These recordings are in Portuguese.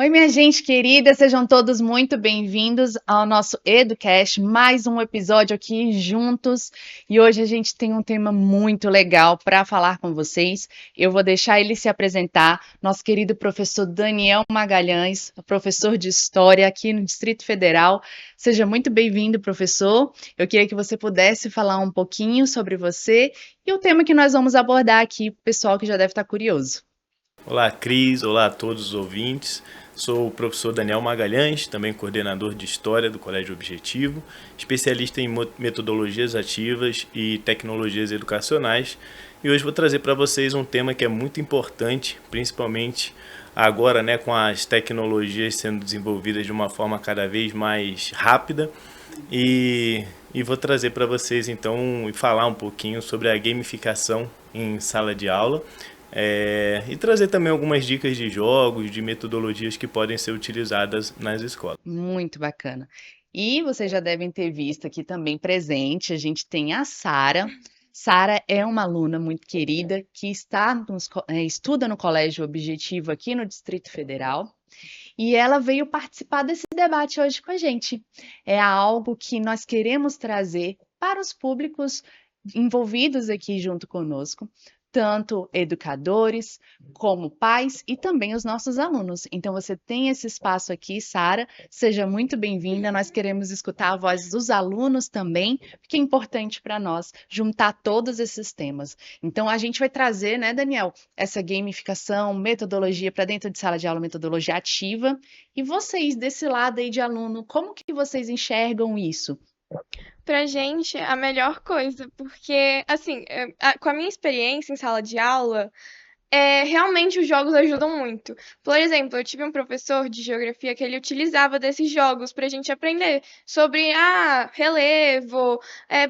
Oi, minha gente querida, sejam todos muito bem-vindos ao nosso EduCast, mais um episódio aqui juntos. E hoje a gente tem um tema muito legal para falar com vocês. Eu vou deixar ele se apresentar, nosso querido professor Daniel Magalhães, professor de História aqui no Distrito Federal. Seja muito bem-vindo, professor. Eu queria que você pudesse falar um pouquinho sobre você e o tema que nós vamos abordar aqui, pessoal que já deve estar curioso. Olá, Cris. Olá a todos os ouvintes. Sou o professor Daniel Magalhães, também coordenador de História do Colégio Objetivo, especialista em metodologias ativas e tecnologias educacionais. E hoje vou trazer para vocês um tema que é muito importante, principalmente agora, com as tecnologias sendo desenvolvidas de uma forma cada vez mais rápida. E vou trazer para vocês então e falar um pouquinho sobre a gamificação em sala de aula. E trazer também algumas dicas de jogos, de metodologias que podem ser utilizadas nas escolas. Muito bacana. E vocês já devem ter visto aqui também presente, a gente tem a Sara. Sara é uma aluna muito querida que estuda no Colégio Objetivo aqui no Distrito Federal. E ela veio participar desse debate hoje com a gente. É algo que nós queremos trazer para os públicos envolvidos aqui junto conosco, tanto educadores como pais e também os nossos alunos. Então você tem esse espaço aqui, Sara, seja muito bem-vinda. Nós queremos escutar a voz dos alunos também, porque é importante para nós juntar todos esses temas. Então a gente vai trazer, né, Daniel, essa gamificação, metodologia para dentro de sala de aula, metodologia ativa. E vocês desse lado aí de aluno, como que vocês enxergam isso? Pra gente, a melhor coisa, porque, assim, com a minha experiência em sala de aula, realmente os jogos ajudam muito. Por exemplo, eu tive um professor de geografia que ele utilizava desses jogos pra gente aprender sobre, relevo,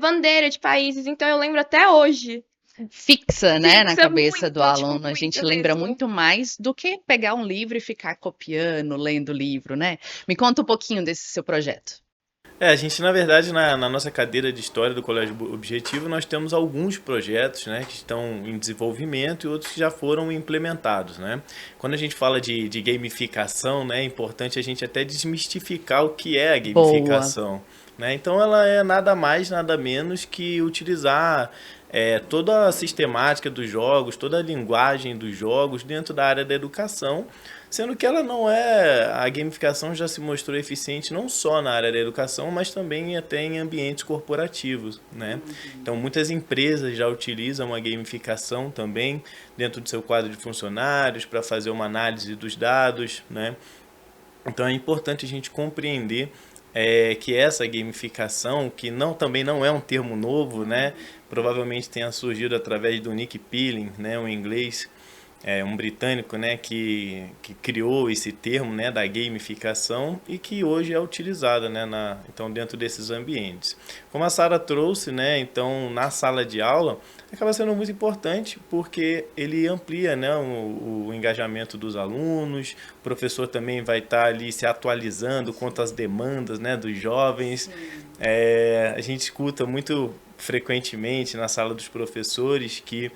bandeira de países, então eu lembro até hoje. Fixa, né, na Fixa cabeça do muito, tipo, aluno. A gente muito lembra mesmo. muito mais do que pegar um livro e ficar copiando, lendo o livro, né? Me conta um pouquinho desse seu projeto. A gente, na verdade, na nossa cadeira de História do Colégio Objetivo, nós temos alguns projetos, que estão em desenvolvimento e outros que já foram implementados, né? Quando a gente fala de gamificação, é importante a gente até desmistificar o que é a Boa. gamificação, né? Então, ela é nada mais, nada menos que utilizar toda a sistemática dos jogos, toda a linguagem dos jogos dentro da área da educação, sendo que ela não é, a gamificação já se mostrou eficiente não só na área da educação, mas também até em ambientes corporativos, né? Então muitas empresas já utilizam a gamificação também dentro do seu quadro de funcionários para fazer uma análise dos dados, né? Então é importante a gente compreender que essa gamificação, que também não é um termo novo, provavelmente tenha surgido através do Nick Pilling, um inglês, um britânico, que criou esse termo, da gamificação e que hoje é utilizada, então dentro desses ambientes. Como a Sara trouxe, então na sala de aula acaba sendo muito importante porque ele amplia, o engajamento dos alunos. O professor também vai estar ali se atualizando quanto às demandas, dos jovens. A gente escuta muito frequentemente na sala dos professores que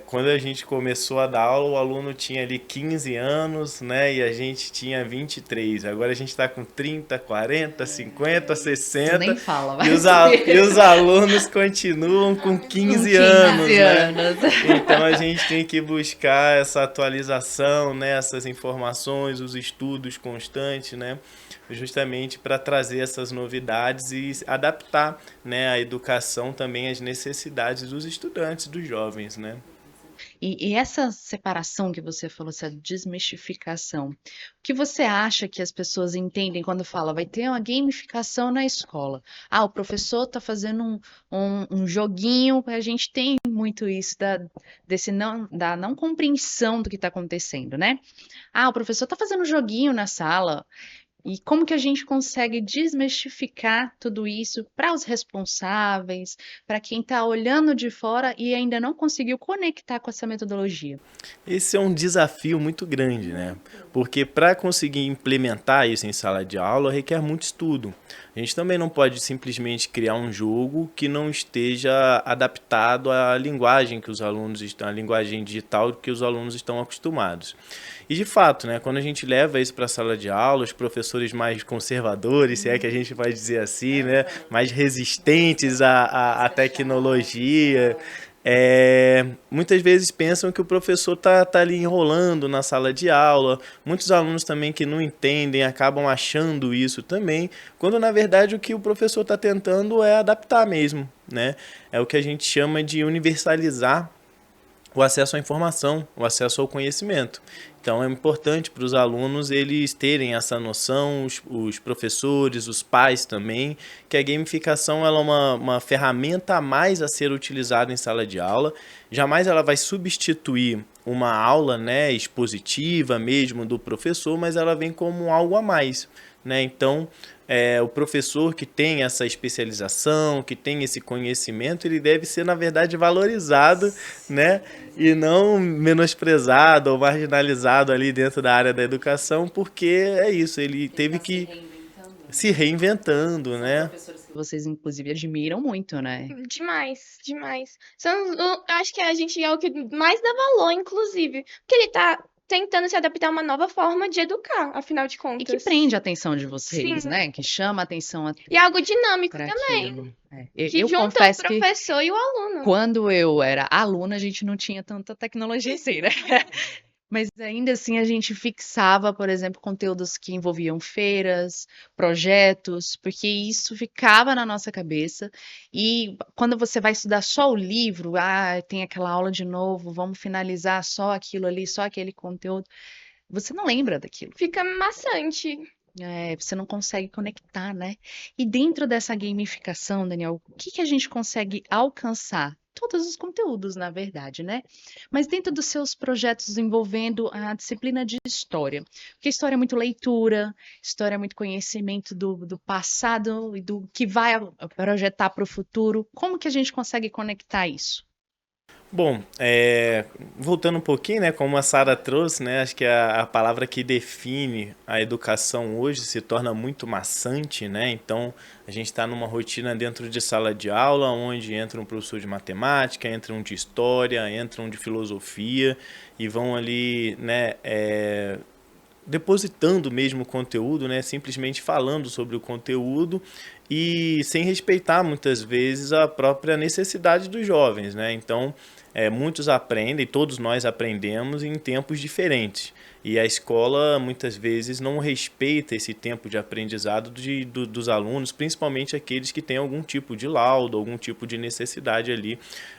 quando a gente começou a dar aula, o aluno tinha ali 15 anos, e a gente tinha 23. Agora a gente está com 30, 40, 50, Isso 60 nem fala, e mas e os alunos continuam com com 15 anos, 15 anos. Então a gente tem que buscar essa atualização, essas informações, os estudos constantes, justamente para trazer essas novidades e adaptar, a educação também às necessidades dos estudantes, dos jovens, E essa separação que você falou, essa desmistificação, o que você acha que as pessoas entendem quando fala vai ter uma gamificação na escola? Ah, o professor está fazendo um joguinho, a gente tem muito isso da não compreensão do que está acontecendo, né? Ah, o professor está fazendo um joguinho na sala. E como que a gente consegue desmistificar tudo isso para os responsáveis, para quem está olhando de fora e ainda não conseguiu conectar com essa metodologia? Esse é um desafio muito grande, porque para conseguir implementar isso em sala de aula requer muito estudo. A gente também não pode simplesmente criar um jogo que não esteja adaptado à linguagem que os alunos estão, à linguagem digital que os alunos estão acostumados. E de fato, né, quando a gente leva isso para a sala de aula, os professores mais conservadores, se é que a gente pode dizer assim, né, mais resistentes à tecnologia, muitas vezes pensam que o professor tá ali enrolando na sala de aula. Muitos alunos também que não entendem acabam achando isso também, quando na verdade o que o professor está tentando é adaptar mesmo, né? É o que a gente chama de universalizar o acesso à informação, o acesso ao conhecimento. Então é importante para os alunos eles terem essa noção, os professores, os pais também, que a gamificação ela é uma ferramenta a mais a ser utilizada em sala de aula. Jamais ela vai substituir uma aula, né, expositiva mesmo do professor, mas ela vem como algo a mais, né? Então, o professor que tem essa especialização, que tem esse conhecimento, ele deve ser, na verdade, valorizado, né? E não menosprezado ou marginalizado ali dentro da área da educação, porque é isso, ele teve que se reinventando, né? Professores que vocês, inclusive, admiram muito, né? Demais, demais. Acho que a gente é o que mais dá valor, inclusive. Porque ele tá tentando se adaptar a uma nova forma de educar, afinal de E que contas. prende a atenção de vocês, Sim. né? Que chama a atenção E é algo dinâmico para também. aquilo. Que Eu junta o confesso que professor e o aluno. quando eu era aluna, a gente não tinha tanta tecnologia assim, né? Mas ainda assim a gente fixava, por exemplo, conteúdos que envolviam feiras, projetos, porque isso ficava na nossa cabeça. E quando você vai estudar só o livro, tem aquela aula de novo, vamos finalizar só aquilo ali, só aquele conteúdo, você não lembra daquilo. Fica maçante. Você não consegue conectar, né? E dentro dessa gamificação, Daniel, o que que a gente consegue alcançar? Todos os conteúdos, na verdade, né? Mas dentro dos seus projetos envolvendo a disciplina de história, porque história é muito leitura, história é muito conhecimento do passado e do que vai projetar para o futuro. Como que a gente consegue conectar isso? Bom, voltando um pouquinho, né, como a Sara trouxe, né, acho que a palavra que define a educação hoje se torna muito maçante, né, então a gente está numa rotina dentro de sala de aula, onde entra um professor de matemática, entra um de história, entra um de filosofia e vão ali, né, depositando mesmo o conteúdo, né, simplesmente falando sobre o conteúdo e sem respeitar muitas vezes a própria necessidade dos jovens, né? Então, muitos aprendem, todos nós aprendemos em tempos diferentes. E a escola muitas vezes não respeita esse tempo de aprendizado dos alunos, principalmente aqueles que têm algum tipo de laudo, algum tipo de necessidade ali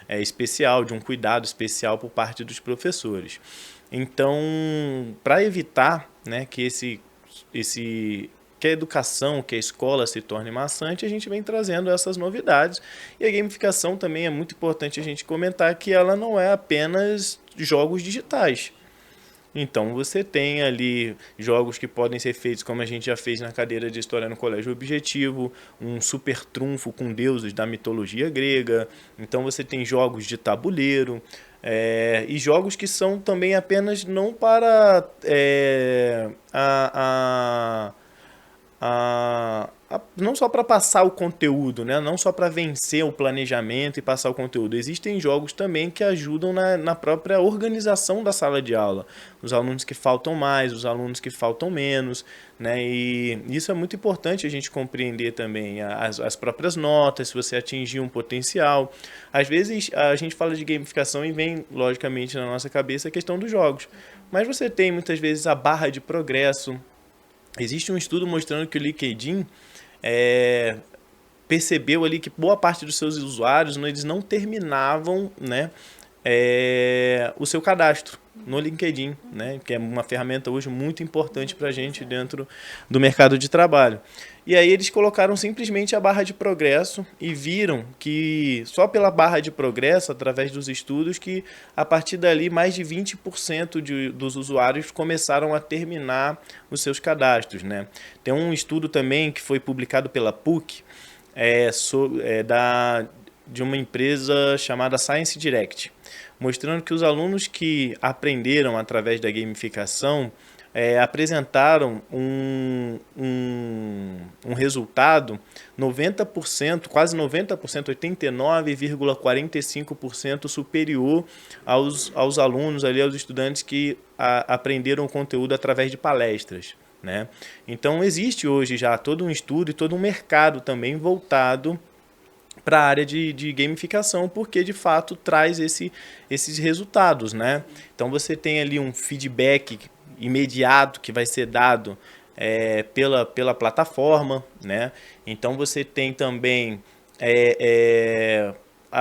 especial, de um cuidado especial por parte dos professores. Então, para evitar, né, que que a educação, que a escola se torne maçante, a gente vem trazendo essas novidades. E a gamificação também é muito importante a gente comentar que ela não é apenas jogos digitais. Então você tem ali jogos que podem ser feitos como a gente já fez na cadeira de História no Colégio Objetivo, um super trunfo com deuses da mitologia grega. Então você tem jogos de tabuleiro, e jogos que são também apenas não para não só para passar o conteúdo, né? Não só para vencer o planejamento e passar o conteúdo. Existem jogos também que ajudam na própria organização da sala de aula. Os alunos que faltam mais, os alunos que faltam menos, né? E isso é muito importante a gente compreender também. As próprias notas, se você atingir um potencial. Às vezes a gente fala de gamificação e vem, logicamente, na nossa cabeça a questão dos jogos. Mas você tem muitas vezes a barra de progresso. Existe um estudo mostrando que o LinkedIn percebeu ali que boa parte dos seus usuários eles não terminavam, né, o seu cadastro no LinkedIn, né, que é uma ferramenta hoje muito importante para a gente dentro do mercado de trabalho. E aí eles colocaram simplesmente a barra de progresso e viram que só pela barra de progresso, através dos estudos, que a partir dali mais de 20% dos usuários começaram a terminar os seus cadastros, né? Tem um estudo também que foi publicado pela PUC, de uma empresa chamada Science Direct, mostrando que os alunos que aprenderam através da gamificação apresentaram um resultado 90%, quase 90%, 89,45% superior aos alunos ali, aos estudantes que aprenderam o conteúdo através de palestras, né? Então existe hoje já todo um estudo e todo um mercado também voltado para a área de gamificação, porque de fato traz esses resultados, né? Então você tem ali um feedback imediato que vai ser dado pela plataforma, né? Então você tem também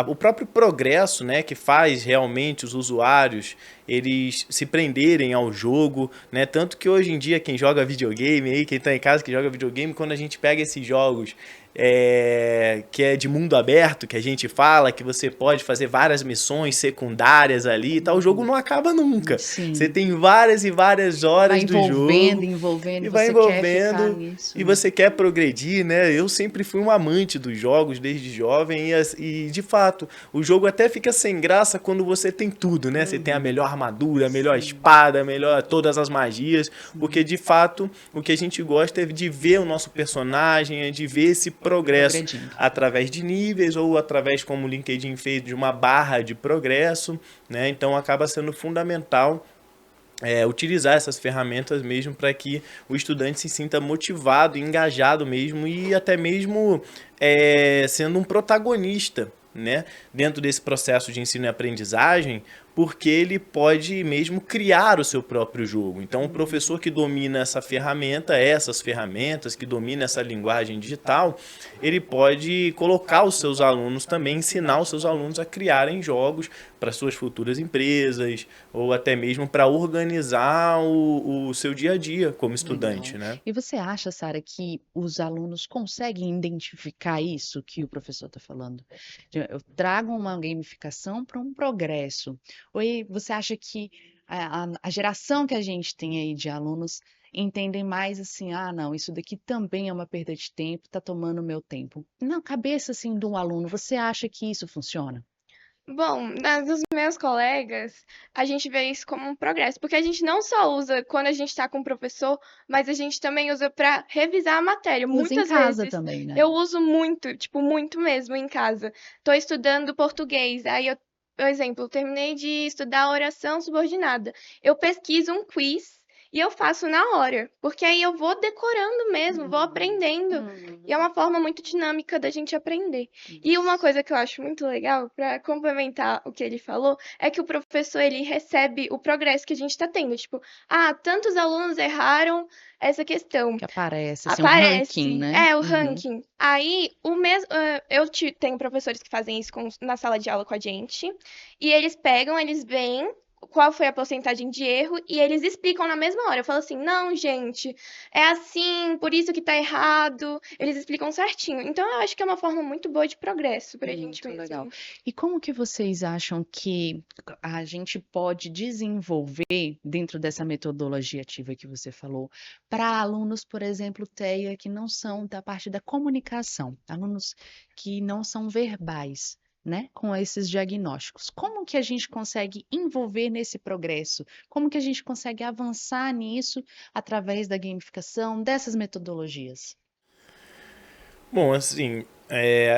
o próprio progresso, né, que faz realmente os usuários eles se prenderem ao jogo, né? Tanto que hoje em dia quem joga videogame aí, quem está em casa que joga videogame, quando a gente pega esses jogos que é de mundo aberto, que a gente fala, que você pode fazer várias missões secundárias ali e tal, o jogo não acaba nunca. Sim. Você tem várias e várias horas do jogo. Envolvendo, e vai você envolvendo, quer ficar nisso, e né? você quer progredir, né? Eu sempre fui um amante dos jogos desde jovem e de fato, o jogo até fica sem graça quando você tem tudo, né? Você tem a melhor armadura, a melhor espada, todas as magias, porque de fato o que a gente gosta é de ver o nosso personagem, é de ver esse progresso através de níveis ou através, como o LinkedIn fez, de uma barra de progresso, né? Então acaba sendo fundamental utilizar essas ferramentas mesmo para que o estudante se sinta motivado, engajado mesmo e até mesmo sendo um protagonista, né, dentro desse processo de ensino e aprendizagem, porque ele pode mesmo criar o seu próprio jogo. Então, o professor que domina essas ferramentas, que domina essa linguagem digital, ele pode colocar os seus alunos também, ensinar os seus alunos a criarem jogos para suas futuras empresas, ou até mesmo para organizar o seu dia a dia como estudante, Legal. né? E você acha, Sara, que os alunos conseguem identificar isso que o professor está falando? Eu trago uma gamificação para um progresso. Ou você acha que a geração que a gente tem aí de alunos entendem mais assim, ah, não, isso daqui também é uma perda de tempo, está tomando o meu tempo. Na cabeça assim de um aluno, você acha que isso funciona? Bom, dos meus colegas, a gente vê isso como um progresso, porque a gente não só usa quando a gente está com o professor, mas a gente também usa para revisar a matéria. Usa em Muitas casa vezes também, né? eu uso muito, tipo, muito mesmo em casa. Estou estudando português, aí eu, por exemplo, eu terminei de estudar a oração subordinada. Eu pesquiso um quiz e eu faço na hora, porque aí eu vou decorando mesmo, vou aprendendo. E é uma forma muito dinâmica da gente aprender. E uma coisa que eu acho muito legal, para complementar o que ele falou, é que o professor ele recebe o progresso que a gente está tendo. Tipo, ah, tantos alunos erraram essa questão. Que aparece, assim, um ranking, Aparece, né? o Uhum. ranking. Aí, tenho professores que fazem isso na sala de aula com a gente, e eles pegam, eles veem qual foi a porcentagem de erro e eles explicam na mesma hora. Eu falo assim, não, gente, é assim, por isso que tá errado. Eles explicam certinho. Então, eu acho que é uma forma muito boa de progresso pra gente Muito legal. mesmo. E como que vocês acham que a gente pode desenvolver dentro dessa metodologia ativa que você falou, para alunos, por exemplo, TEA, que não são da parte da comunicação, alunos que não são verbais, né, com esses diagnósticos? Como que a gente consegue envolver nesse progresso? Como que a gente consegue avançar nisso através da gamificação, dessas metodologias? Bom, assim,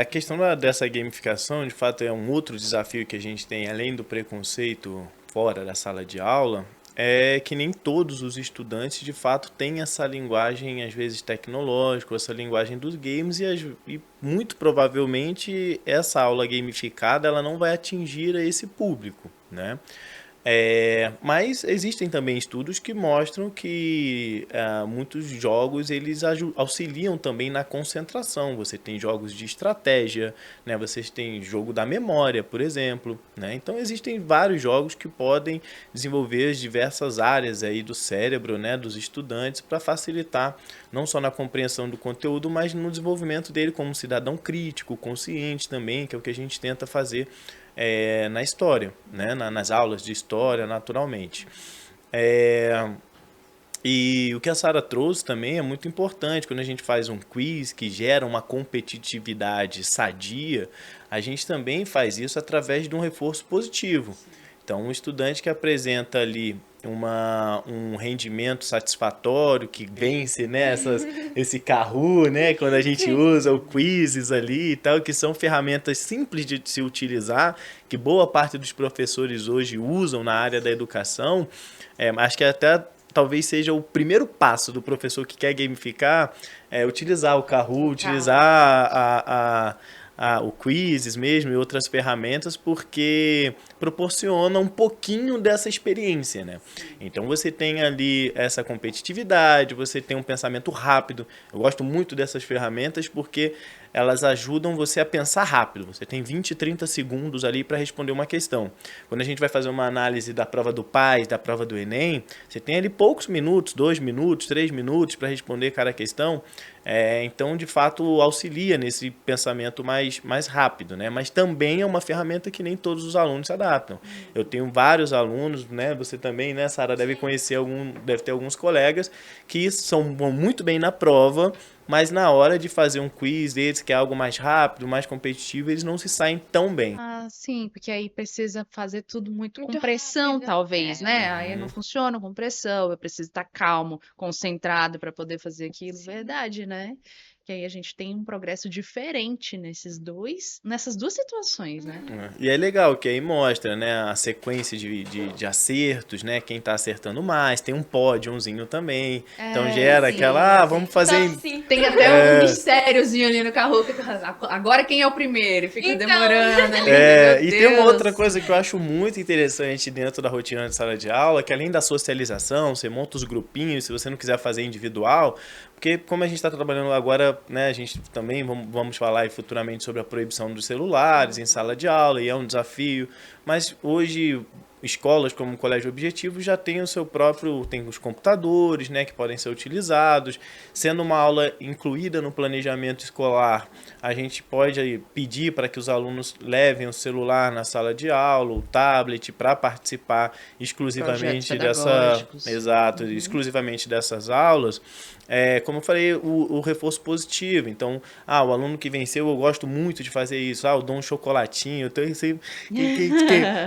a questão dessa gamificação, de fato, é um outro desafio que a gente tem, além do preconceito fora da sala de aula, é que nem todos os estudantes, de fato, têm essa linguagem, às vezes, tecnológica, essa linguagem dos games, e muito provavelmente essa aula gamificada, ela não vai atingir a esse público, né? Mas existem também estudos que mostram que muitos jogos eles auxiliam também na concentração. Você tem jogos de estratégia, né? Você tem jogo da memória, por exemplo, né? Então existem vários jogos que podem desenvolver as diversas áreas aí do cérebro, né, dos estudantes para facilitar não só na compreensão do conteúdo, mas no desenvolvimento dele como cidadão crítico, consciente também, que é o que a gente tenta fazer na história, né? Nas aulas de história, naturalmente. E o que a Sara trouxe também é muito importante. Quando a gente faz um quiz que gera uma competitividade sadia, a gente também faz isso através de um reforço positivo. Então, um estudante que apresenta ali um rendimento satisfatório que vence, né, esse Kahoot, né, quando a gente usa o quizzes ali e tal, que são ferramentas simples de se utilizar, que boa parte dos professores hoje usam na área da educação. Acho que até talvez seja o primeiro passo do professor que quer gamificar, utilizar o Kahoot, utilizar o quizzes mesmo e outras ferramentas, porque proporciona um pouquinho dessa experiência, né? Então você tem ali essa competitividade, você tem um pensamento rápido. Eu gosto muito dessas ferramentas porque elas ajudam você a pensar rápido. Você tem 20, 30 segundos ali para responder uma questão. Quando a gente vai fazer uma análise da prova do PAS, da prova do Enem, você tem ali poucos minutos, 2 minutos, 3 minutos para responder cada questão. Então, de fato, auxilia nesse pensamento mais rápido, né? Mas também é uma ferramenta que nem todos os alunos se adaptam. Eu tenho vários alunos, né? Você também, né, Sara, deve conhecer deve ter alguns colegas que vão muito bem na prova, mas na hora de fazer um quiz deles, que é algo mais rápido, mais competitivo, eles não se saem tão bem. Ah, sim, porque aí precisa fazer tudo muito com Muito pressão, rápido. talvez, né? Aí não funciona com pressão, eu preciso estar calmo, concentrado para poder fazer aquilo. Verdade, né? Que aí a gente tem um progresso diferente nessas duas situações, né? E é legal que aí mostra, né, a sequência de acertos, né? Quem tá acertando mais, tem um pódiozinho também. Então gera sim, aquela, vamos fazer. Sim. Tem até um mistériozinho ali no Kahoot. Agora quem é o primeiro? Fica Então. demorando ali. Meu E tem uma Deus. outra coisa que eu acho muito interessante dentro da rotina de sala de aula, que além da socialização, você monta os grupinhos, se você não quiser fazer individual, porque como a gente está trabalhando agora, né, a gente também vamos falar aí futuramente sobre a proibição dos celulares em sala de aula, e é um desafio, mas hoje escolas como o Colégio Objetivo já tem o seu próprio, tem os computadores, né, que podem ser utilizados. Sendo uma aula incluída no planejamento escolar, a gente pode pedir para que os alunos levem o celular na sala de aula, o tablet, para participar exclusivamente Projetos dessa, pedagógicos. exato, exclusivamente dessas aulas. Como eu falei, o reforço positivo. Então, o aluno que venceu, eu gosto muito de fazer isso. Eu dou um chocolatinho. Então,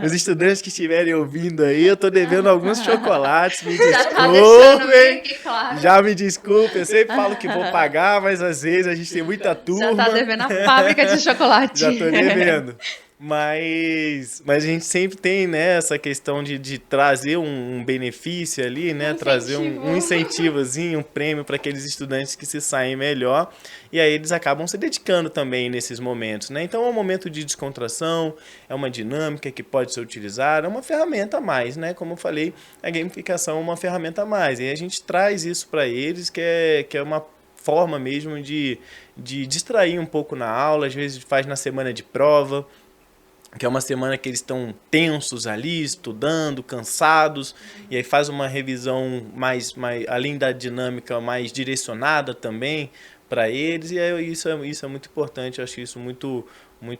os estudantes que estiverem ouvindo aí, eu tô devendo alguns chocolates. Me Já tá deixando bem desculpem. aqui claro. Já me desculpem. Eu sempre falo que vou pagar, mas às vezes a gente tem muita turma. Já tá devendo a fábrica de chocolate. Já tô devendo. Mas a gente sempre tem, né, essa questão de trazer um benefício ali, né? Trazer um incentivozinho, um prêmio para aqueles estudantes que se saem melhor. E aí eles acabam se dedicando também nesses momentos, né? Então é um momento de descontração, é uma dinâmica que pode ser utilizada, é uma ferramenta a mais, né? Como eu falei, a gamificação é uma ferramenta a mais. E a gente traz isso para eles, que é uma forma mesmo de distrair um pouco na aula, às vezes faz na semana de prova, que é uma semana que eles estão tensos ali, estudando, cansados, e aí faz uma revisão mais além da dinâmica, mais direcionada também para eles, e aí isso é muito importante, eu acho isso muito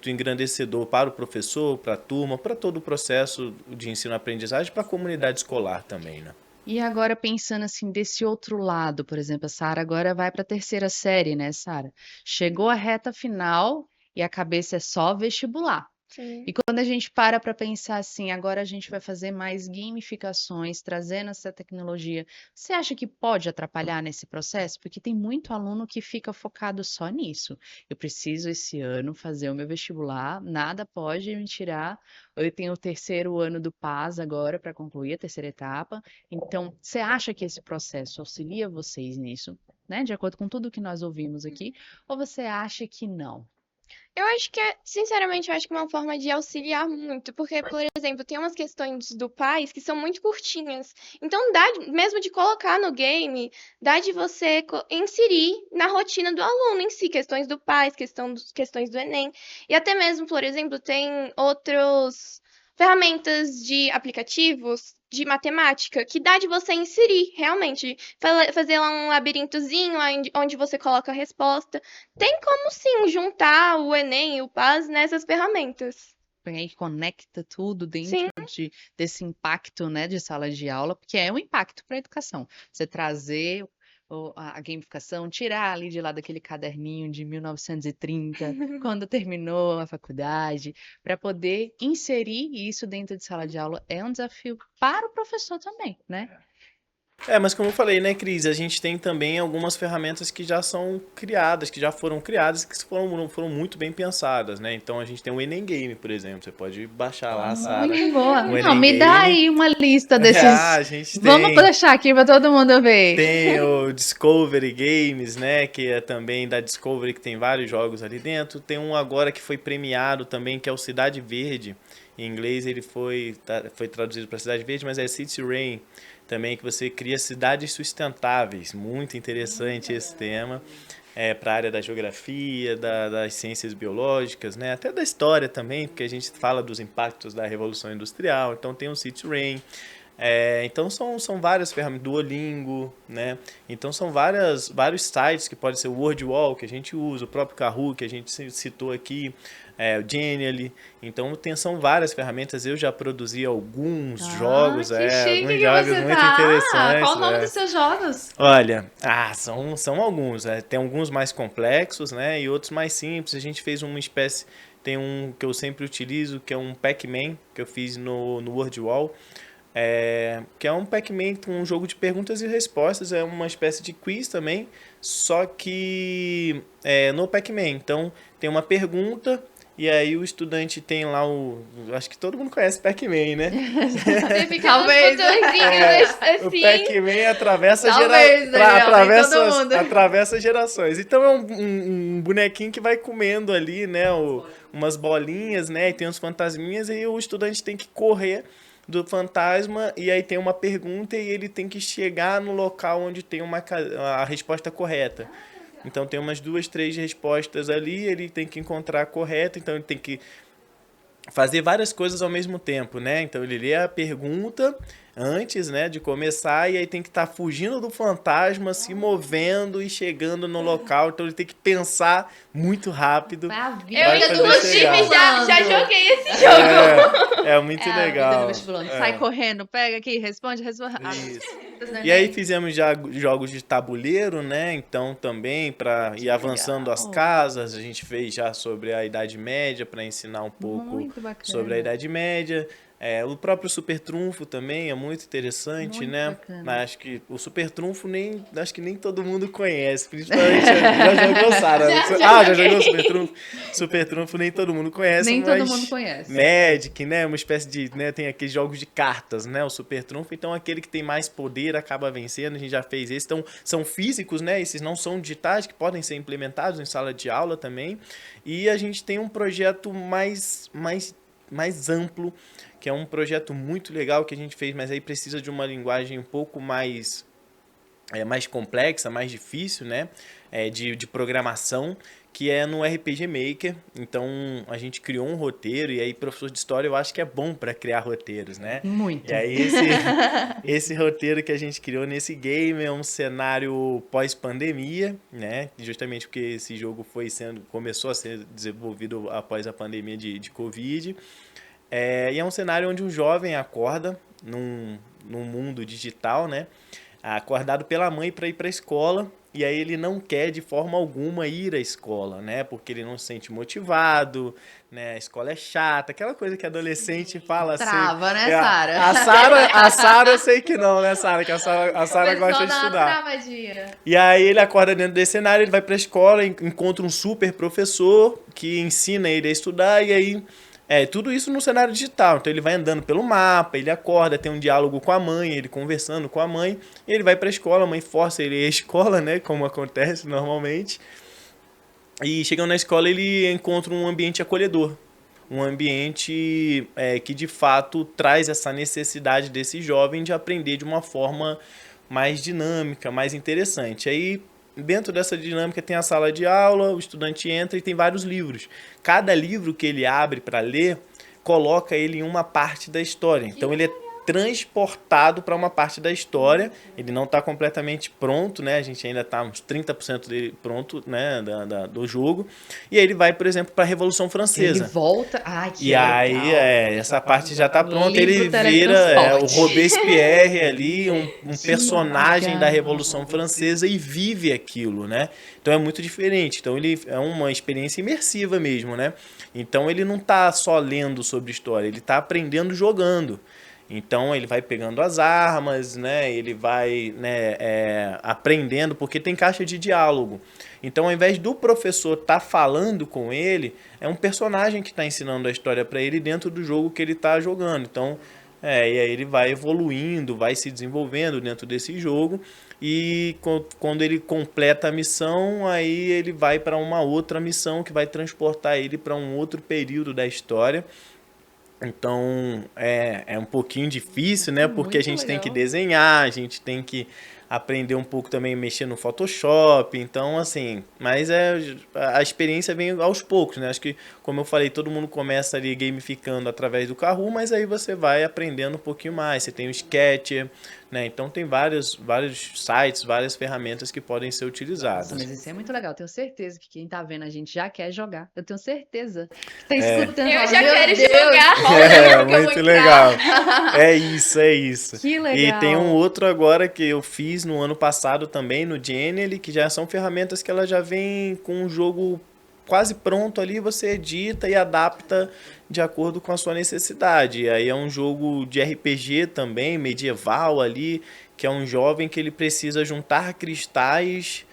engrandecedor para o professor, para a turma, para todo o processo de ensino-aprendizagem, para a comunidade escolar também, né? E agora pensando assim desse outro lado, por exemplo, a Sara agora vai para a terceira série, né, Sara? Chegou a reta final e a cabeça é só vestibular. Sim. E quando a gente para pensar assim, agora a gente vai fazer mais gamificações, trazendo essa tecnologia, você acha que pode atrapalhar nesse processo? Porque tem muito aluno que fica focado só nisso. Eu preciso esse ano fazer o meu vestibular, nada pode me tirar. Eu tenho o terceiro ano do PAS agora para concluir a terceira etapa. Então, você acha que esse processo auxilia vocês nisso, né? De acordo com tudo que nós ouvimos aqui, ou você acha que não? Eu acho que sinceramente, eu acho que é uma forma de auxiliar muito, porque, por exemplo, tem umas questões do PAS que são muito curtinhas. Então, dá mesmo de colocar no game, dá de você inserir na rotina do aluno em si, questões do PAS, questões do Enem. E até mesmo, por exemplo, tem outros ferramentas de aplicativos de matemática que dá de você inserir, realmente, fazer lá um labirintozinho onde você coloca a resposta. Tem como sim juntar o Enem e o PAS nessas ferramentas. Aí conecta tudo Sim, dentro desse impacto, né, de sala de aula, porque é um impacto para a educação. Você trazer a gamificação, tirar ali de lá daquele caderninho de 1930, quando terminou a faculdade, para poder inserir isso dentro de sala de aula é um desafio para o professor também, né? Mas como eu falei, né, Cris, a gente tem também algumas ferramentas que já são criadas, que já foram criadas, que foram muito bem pensadas, né? Então a gente tem o Enem Game, por exemplo. Você pode baixar lá, Sara. Muito boa. O Não, Enem me dá Game. aí uma lista desses. A gente Vamos deixar aqui para todo mundo ver. tem o Discovery Games, né, que é também da Discovery, que tem vários jogos ali dentro. Tem um agora que foi premiado também, que é o Cidade Verde. Em inglês ele foi traduzido para Cidade Verde, mas é City Rain também, que você cria cidades sustentáveis. Muito interessante esse tema. Para a área da geografia, das ciências biológicas, né? Até da história também, porque a gente fala dos impactos da Revolução Industrial. Então tem o City Rain. Então são várias ferramentas, Duolingo, né? Então são vários sites, que pode ser o WordWall, que a gente usa, o próprio Kahoot, que a gente citou aqui, o Genially. Então são várias ferramentas. Eu já produzi alguns jogos, que chique alguns que jogos você muito tá. interessantes. Qual o nome dos seus jogos? Olha, são alguns. Tem alguns mais complexos, né? E outros mais simples. A gente fez uma espécie, tem um que eu sempre utilizo, que é um Pac-Man, que eu fiz no WordWall. Que é um Pac-Man, um jogo de perguntas e respostas, é uma espécie de quiz também, só que no Pac-Man. Então tem uma pergunta e aí o estudante tem lá acho que todo mundo conhece Pac-Man, né? Talvez. O Pac-Man atravessa gerações. Então é um bonequinho que vai comendo ali, né, umas bolinhas, né, e tem uns fantasminhas e o estudante tem que correr do fantasma, e aí tem uma pergunta e ele tem que chegar no local onde tem a resposta correta. Então tem umas 2, 3 respostas ali, ele tem que encontrar a correta, então ele tem que fazer várias coisas ao mesmo tempo, né? Então ele lê a pergunta antes, né, de começar, e aí tem que estar fugindo do fantasma, se movendo e chegando no local. Então ele tem que pensar muito rápido. Eu ia do time, já joguei esse jogo. É muito legal. Sai correndo, pega aqui, responde. Isso. E aí fizemos já jogos de tabuleiro, né? Então também para ir avançando as casas, a gente fez já sobre a Idade Média, para ensinar um pouco sobre a Idade Média. O próprio Super Trunfo também é muito interessante, muito né? Bacana. Mas acho que o Super Trunfo acho que nem todo mundo conhece, principalmente já jogou, Sara. Já jogou o Super Trunfo? Super Trunfo nem todo mundo conhece, nem todo mundo conhece. Magic, né? Uma espécie de, né? Tem aqueles jogos de cartas, né? O Super Trunfo, então aquele que tem mais poder acaba vencendo. A gente já fez esse. Então são físicos, né? Esses não são digitais, que podem ser implementados em sala de aula também. E a gente tem um projeto mais amplo, que é um projeto muito legal que a gente fez, mas aí precisa de uma linguagem um pouco mais complexa, mais difícil, né? De programação, que é no RPG Maker. Então a gente criou um roteiro, e aí professor de história eu acho que é bom para criar roteiros, né? Muito. E aí esse roteiro que a gente criou nesse game é um cenário pós-pandemia, né? Justamente porque esse jogo começou a ser desenvolvido após a pandemia de Covid. E é um cenário onde um jovem acorda num mundo digital, né? Acordado pela mãe para ir para a escola, e aí ele não quer de forma alguma ir à escola, né? Porque ele não se sente motivado, né? A escola é chata, aquela coisa que adolescente fala assim. Trava, né, Sara? A Sara eu sei que não, né, Sara? Que a Sara gosta de estudar. E aí ele acorda dentro desse cenário, ele vai para a escola, encontra um super professor que ensina ele a estudar, e aí tudo isso no cenário digital. Então ele vai andando pelo mapa, ele acorda, tem um diálogo com a mãe, ele conversando com a mãe, e ele vai para a escola, a mãe força ele a ir à escola, né, como acontece normalmente. E chegando na escola ele encontra um ambiente acolhedor, um ambiente que de fato traz essa necessidade desse jovem de aprender de uma forma mais dinâmica, mais interessante. Aí dentro dessa dinâmica tem a sala de aula, o estudante entra e tem vários livros. Cada livro que ele abre para ler, coloca ele em uma parte da história. Então ele transportado para uma parte da história. Ele não está completamente pronto, né? A gente ainda está uns 30% dele pronto, né? Do jogo. E aí ele vai, por exemplo, para a Revolução Ele Francesa. volta. Ai, que E aí, legal. essa parte já está pronta. Ele Livro vira o teletransporte. Robespierre ali, um Que personagem da legal. Revolução Francesa e vive aquilo, né? Então é muito diferente. Então ele é uma experiência imersiva mesmo, né? Então ele não está só lendo sobre história, ele está aprendendo jogando. Então ele vai pegando as armas, né? Ele vai, né, aprendendo, porque tem caixa de diálogo. Então, ao invés do professor estar falando com ele, é um personagem que está ensinando a história para ele dentro do jogo que ele está jogando. Então, e aí ele vai evoluindo, vai se desenvolvendo dentro desse jogo. E quando ele completa a missão, aí ele vai para uma outra missão que vai transportar ele para um outro período da história. Então é um pouquinho difícil, né? Porque a Muito gente tem que legal. desenhar, a gente tem que aprender um pouco também a mexer no Photoshop. Então, assim, mas a experiência vem aos poucos, né? Acho que, como eu falei, todo mundo começa ali gamificando através do Kahoot, mas aí você vai aprendendo um pouquinho mais. Você tem o Sketcher, né? Então tem vários sites, várias ferramentas que podem ser Nossa, utilizadas. mas isso é muito legal. Eu tenho certeza que quem tá vendo a gente já quer jogar. Eu tenho certeza. Que tá escutando e Eu fala, já meu quero Deus, jogar. qual level que eu vou Muito entrar? legal. É isso, é isso. Que E tem um legal. outro agora que eu fiz no ano passado também, no Genially, que já são ferramentas que ela já vem com um jogo quase pronto ali, você edita e adapta de acordo com a sua necessidade. E aí é um jogo de RPG também, medieval ali, que é um jovem que ele precisa juntar cristais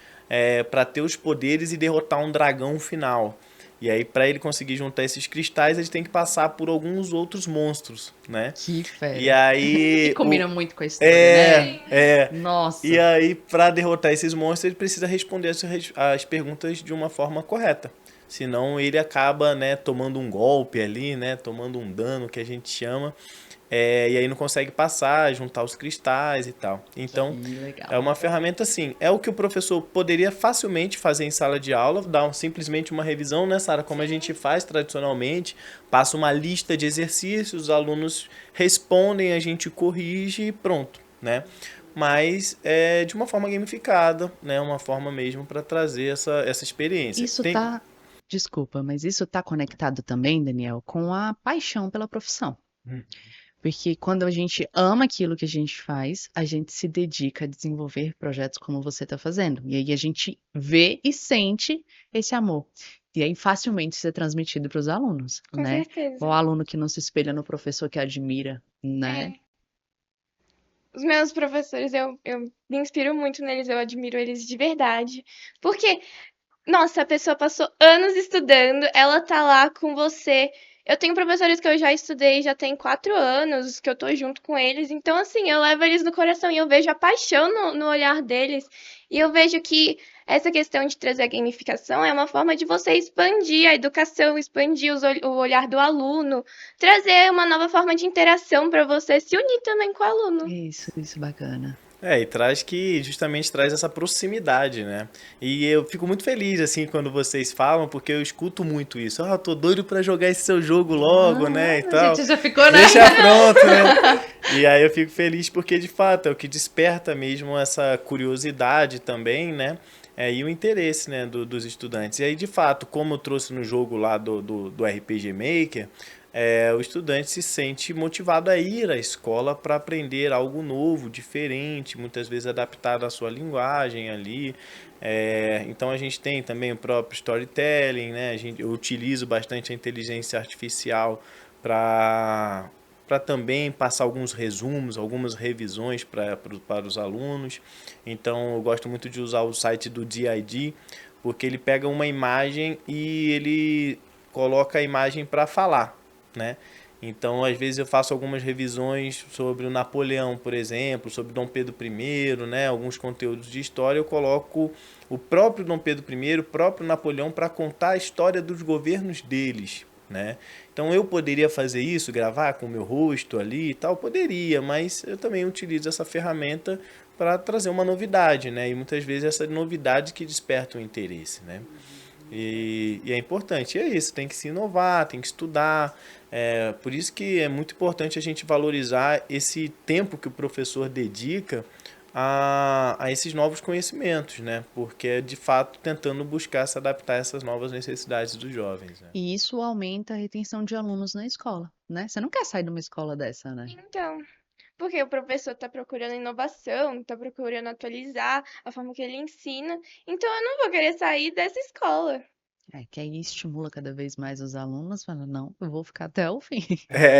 para ter os poderes e derrotar um dragão final. E aí, para ele conseguir juntar esses cristais, ele tem que passar por alguns outros monstros, né? Que E fera. E aí, combina muito com a história, né? E Nossa. aí, para derrotar esses monstros, ele precisa responder as perguntas de uma forma correta. Senão ele acaba, né, tomando um golpe ali, né, tomando um dano que a gente chama. E aí não consegue passar, juntar os cristais e tal. Então, Que é legal. uma ferramenta assim. É o que o professor poderia facilmente fazer em sala de aula, dar simplesmente uma revisão, né, Sara? Como a gente faz tradicionalmente, passa uma lista de exercícios, os alunos respondem, a gente corrige e pronto, né? Mas é de uma forma gamificada, né? Uma forma mesmo para trazer essa experiência. Isso tá, desculpa, mas isso tá conectado também, Daniel, com a paixão pela profissão. Porque quando a gente ama aquilo que a gente faz, a gente se dedica a desenvolver projetos como você está fazendo. E aí a gente vê e sente esse amor. E aí facilmente isso é transmitido para os alunos, Com né? certeza. O aluno que não se espelha no professor que admira, né? Os meus professores, eu me inspiro muito neles, eu admiro eles de verdade. Porque, nossa, a pessoa passou anos estudando, ela tá lá com você. Eu tenho professores que eu já estudei, já tem 4 anos que eu tô junto com eles. Então, assim, eu levo eles no coração e eu vejo a paixão no olhar deles. E eu vejo que essa questão de trazer a gamificação é uma forma de você expandir a educação, expandir o olhar do aluno, trazer uma nova forma de interação para você se unir também com o aluno. Isso bacana. E traz justamente traz essa proximidade, né? E eu fico muito feliz, assim, quando vocês falam, porque eu escuto muito isso. Tô doido pra jogar esse seu jogo logo, né, e A tal. gente já ficou, né? Deixa pronto, né? E aí eu fico feliz porque, de fato, é o que desperta mesmo essa curiosidade também, né? E o interesse, né, dos estudantes. E aí, de fato, como eu trouxe no jogo lá do RPG Maker, o estudante se sente motivado a ir à escola para aprender algo novo, diferente, muitas vezes adaptado à sua linguagem ali. Então a gente tem também o próprio storytelling, né? Eu utilizo bastante a inteligência artificial para também passar alguns resumos, algumas revisões para os alunos. Então eu gosto muito de usar o site do DID, porque ele pega uma imagem e ele coloca a imagem para falar, né? Então, às vezes eu faço algumas revisões sobre o Napoleão, por exemplo, sobre Dom Pedro I, né? Alguns conteúdos de história, eu coloco o próprio Dom Pedro I, o próprio Napoleão, para contar a história dos governos deles, né? Então, eu poderia fazer isso, gravar com o meu rosto ali e tal? Poderia, mas eu também utilizo essa ferramenta para trazer uma novidade, né? E muitas vezes essa novidade que desperta o interesse, né? E é importante. E é isso, tem que se inovar, tem que estudar. Por isso que é muito importante a gente valorizar esse tempo que o professor dedica a esses novos conhecimentos, né? Porque é de fato tentando buscar se adaptar a essas novas necessidades dos jovens, né? E isso aumenta a retenção de alunos na escola, né? Você não quer sair de uma escola dessa, né? Então, porque o professor está procurando inovação, está procurando atualizar a forma que ele ensina, então eu não vou querer sair dessa escola. Que aí estimula cada vez mais os alunos, fala, não, eu vou ficar até o fim. E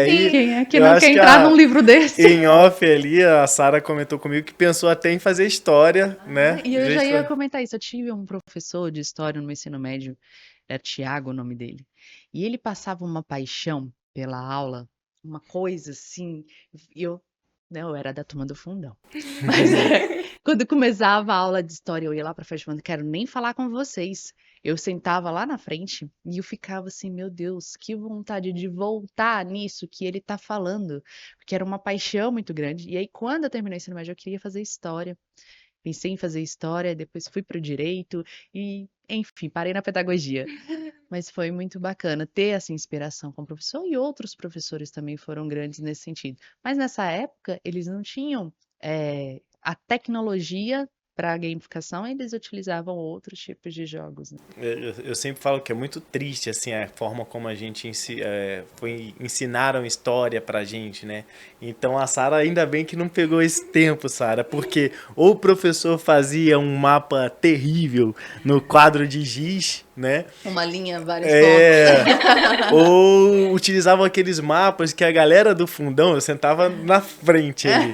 Sim, Quem é que eu não acho quer que entrar num livro desse? em off ali, a Sara comentou comigo que pensou até em fazer história, né? E eu já ia comentar isso. Eu tive um professor de história no ensino médio, era Tiago o nome dele. E ele passava uma paixão pela aula, uma coisa assim. Eu, né, eu era da turma do fundão. Mas quando começava a aula de história, eu ia lá para frente falando, quero nem falar com vocês. Eu sentava lá na frente e eu ficava assim, meu Deus, que vontade de voltar nisso que ele tá falando, porque era uma paixão muito grande. E aí, quando eu terminei o ensino médio, eu queria fazer história. Pensei em fazer história, depois fui para o direito e, enfim, parei na pedagogia. Mas foi muito bacana ter essa inspiração com o professor e outros professores também foram grandes nesse sentido. Mas nessa época, eles não tinham a tecnologia para a gamificação, eles utilizavam outros tipos de jogos, né? Eu sempre falo que é muito triste assim a forma como a gente ensinaram história pra gente, né? Então a Sara ainda bem que não pegou esse tempo, Sara, porque ou o professor fazia um mapa terrível no quadro de giz, né? Uma linha, vários É, pontos. ou utilizavam aqueles mapas que a galera do fundão, eu sentava na frente ali,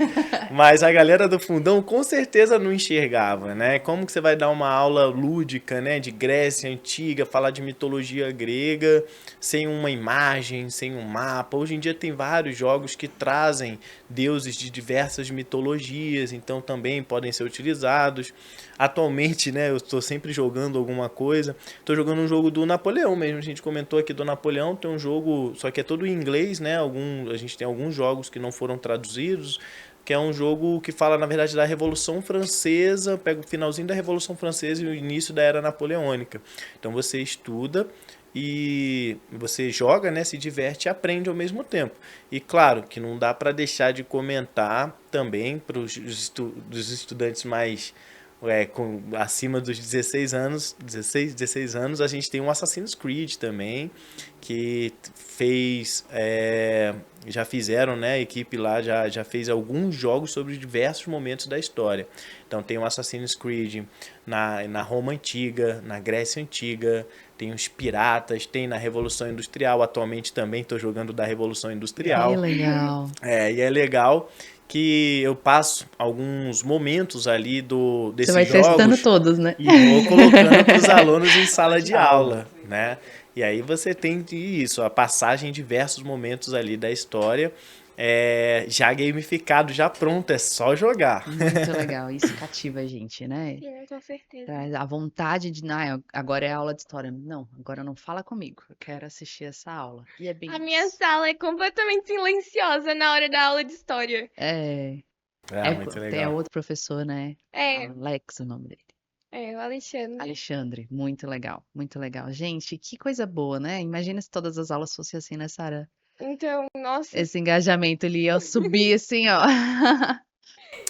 mas a galera do fundão com certeza não enxergava, né? Como que você vai dar uma aula lúdica, né, de Grécia Antiga, falar de mitologia grega, sem uma imagem, sem um mapa? Hoje em dia tem vários jogos que trazem deuses de diversas mitologias, então também podem ser utilizados. Atualmente, né, eu estou sempre jogando alguma coisa. Estou jogando um jogo do Napoleão mesmo. A gente comentou aqui do Napoleão, tem um jogo, só que é todo em inglês, né? A gente tem alguns jogos que não foram traduzidos, que é um jogo que fala, na verdade, da Revolução Francesa, pega o finalzinho da Revolução Francesa e o início da Era Napoleônica. Então você estuda e você joga, né, se diverte e aprende ao mesmo tempo. E claro que não dá para deixar de comentar também para os estudantes mais acima dos 16 anos, 16 anos, a gente tem um Assassin's Creed também, que já fizeram, né, a equipe lá já fez alguns jogos sobre diversos momentos da história. Então tem o Assassin's Creed na Roma Antiga, na Grécia Antiga, tem os piratas, tem na Revolução Industrial, atualmente também estou jogando da Revolução Industrial. Que legal. E é legal que eu passo alguns momentos ali desses Você vai testando jogos todos, né? e vou colocando para os alunos em sala de aula, né? E aí você tem isso, a passagem em diversos momentos ali da história, já gamificado, já pronto, é só jogar. Muito legal, isso cativa a gente, né? sim, com certeza. Traz a vontade de, agora é aula de história. Não, agora não fala comigo, eu quero assistir essa aula. E é bem A minha isso. sala é completamente silenciosa na hora da aula de história. Muito Tem legal. outro professor, né? É, Alex, o nome dele. o Alexandre. Alexandre, muito legal, muito legal. Gente, que coisa boa, né? Imagina se todas as aulas fossem assim, né, Sara? Então, nossa, Esse engajamento ali, eu subir assim, ó.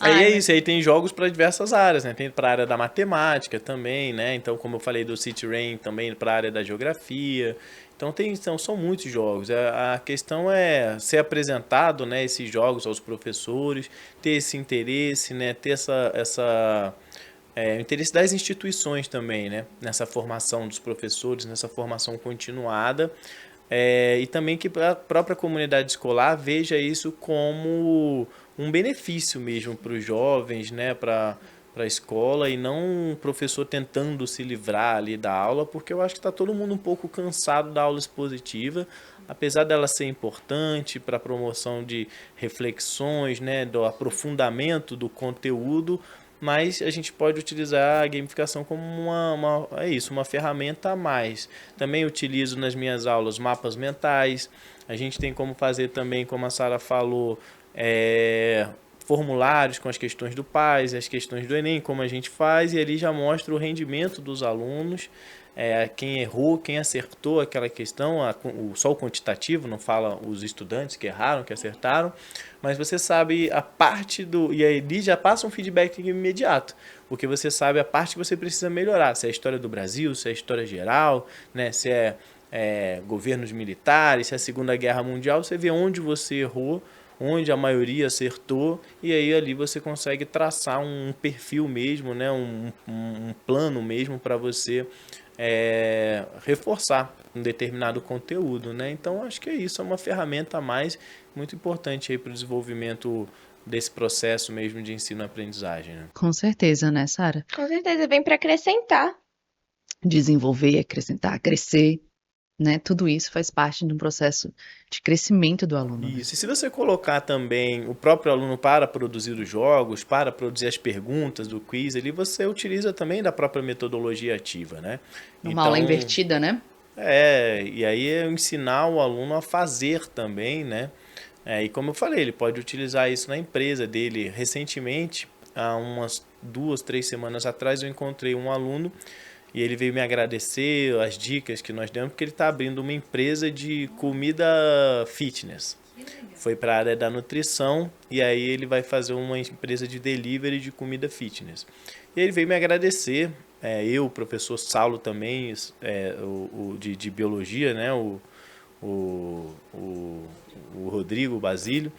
Aí Ai, é isso, aí tem jogos para diversas áreas, né? Tem para a área da matemática também, né? Então, como eu falei do City Rain, também para a área da geografia. Então são muitos jogos. A questão é ser apresentado, né, esses jogos aos professores, ter esse interesse, né? Ter o interesse das instituições também, né? Nessa formação dos professores, nessa formação continuada. E também que a própria comunidade escolar veja isso como um benefício mesmo para os jovens, né, para a escola, e não um professor tentando se livrar ali da aula, porque eu acho que está todo mundo um pouco cansado da aula expositiva, apesar dela ser importante para a promoção de reflexões, né, do aprofundamento do conteúdo, mas a gente pode utilizar a gamificação como uma ferramenta a mais. Também utilizo nas minhas aulas mapas mentais. A gente tem como fazer também, como a Sara falou, formulários com as questões do PAS, as questões do Enem, como a gente faz, e ali já mostra o rendimento dos alunos, quem errou, quem acertou aquela questão, só o quantitativo, não fala os estudantes que erraram, que acertaram, mas você sabe a parte do... E aí ele já passa um feedback imediato, porque você sabe a parte que você precisa melhorar, se é a história do Brasil, se é a história geral, né, se é governos militares, se é a Segunda Guerra Mundial, você vê onde você errou, onde a maioria acertou, e aí ali você consegue traçar um perfil mesmo, né, um plano mesmo para você reforçar um determinado conteúdo, né? Então acho que é isso, é uma ferramenta a mais muito importante aí para o desenvolvimento desse processo mesmo de ensino-aprendizagem, né? Com certeza, né, Sara? Com certeza, vem para acrescentar. Desenvolver, acrescentar, crescer, né? Tudo isso faz parte de um processo de crescimento do aluno, né? Isso. E se você colocar também o próprio aluno para produzir os jogos, para produzir as perguntas do quiz, ali você utiliza também da própria metodologia ativa, né? Uma aula invertida, né? E aí é ensinar o aluno a fazer também, né? E como eu falei, ele pode utilizar isso na empresa dele. Recentemente, há umas 2, 3 semanas atrás, eu encontrei um aluno e ele veio me agradecer as dicas que nós demos, porque ele está abrindo uma empresa de comida fitness. Foi para a área da nutrição e aí ele vai fazer uma empresa de delivery de comida fitness. E ele veio me agradecer, o professor Saulo também, de biologia, né? O Rodrigo Basílio.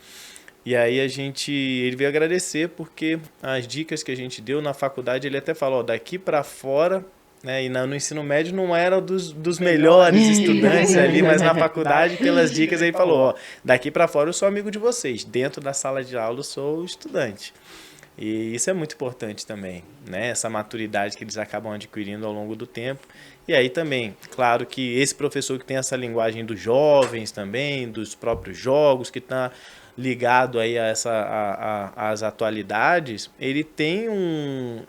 E aí ele veio agradecer porque as dicas que a gente deu na faculdade, ele até falou, daqui para fora, né, e no ensino médio não era dos melhores estudantes ali, mas na faculdade, pelas dicas, ele falou, daqui para fora eu sou amigo de vocês, dentro da sala de aula eu sou estudante. E isso é muito importante também, né? Essa maturidade que eles acabam adquirindo ao longo do tempo. E aí também, claro que esse professor que tem essa linguagem dos jovens também, dos próprios jogos, que está ligado aí às atualidades, ele tem o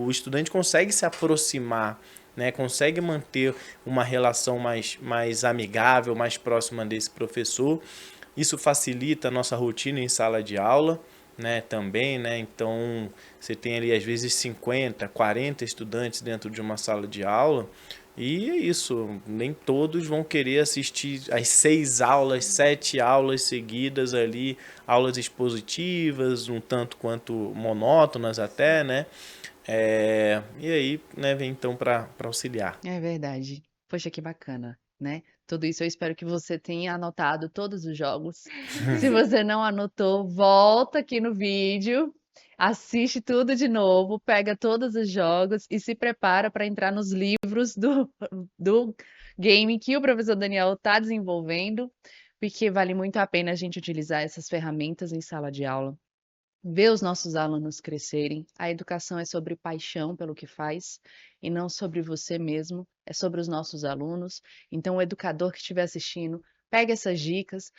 estudante consegue se aproximar, né? Consegue manter uma relação mais amigável, mais próxima desse professor. Isso facilita a nossa rotina em sala de aula, né, também, né? Então você tem ali às vezes 50, 40 estudantes dentro de uma sala de aula e é isso, nem todos vão querer assistir as 6 aulas, 7 aulas seguidas ali, aulas expositivas, um tanto quanto monótonas até, né? E aí, né, vem então para auxiliar. É verdade. Poxa, que bacana, né? Tudo isso eu espero que você tenha anotado todos os jogos. Se você não anotou, volta aqui no vídeo, assiste tudo de novo, pega todos os jogos e se prepara para entrar nos livros do game que o professor Daniel está desenvolvendo, porque vale muito a pena a gente utilizar essas ferramentas em sala de aula. Ver os nossos alunos crescerem. A educação é sobre paixão pelo que faz e não sobre você mesmo, é sobre os nossos alunos. Então, o educador que estiver assistindo, pega essas dicas,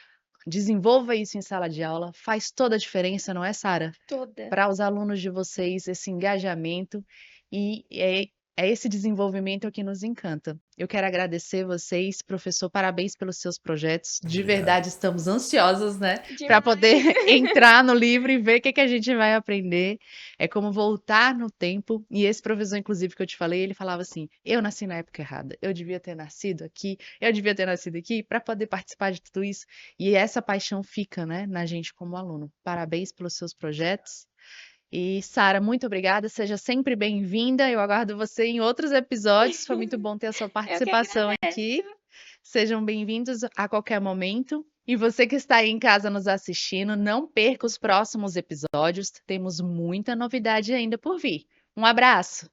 desenvolva isso em sala de aula, faz toda a diferença, não é, Sara? Toda. Para os alunos de vocês, esse engajamento e é esse desenvolvimento que nos encanta. Eu quero agradecer vocês, professor, parabéns pelos seus projetos. De verdade, estamos ansiosos, né, para poder entrar no livro e ver o que a gente vai aprender. É como voltar no tempo. E esse professor, inclusive, que eu te falei, ele falava assim: eu nasci na época errada, eu devia ter nascido aqui, eu devia ter nascido aqui para poder participar de tudo isso. E essa paixão fica, né, na gente como aluno. Parabéns pelos seus projetos. E, Sara, muito obrigada, seja sempre bem-vinda. Eu aguardo você em outros episódios. Foi muito bom ter a sua participação aqui. Sejam bem-vindos a qualquer momento. E você que está aí em casa nos assistindo, não perca os próximos episódios. Temos muita novidade ainda por vir. Um abraço!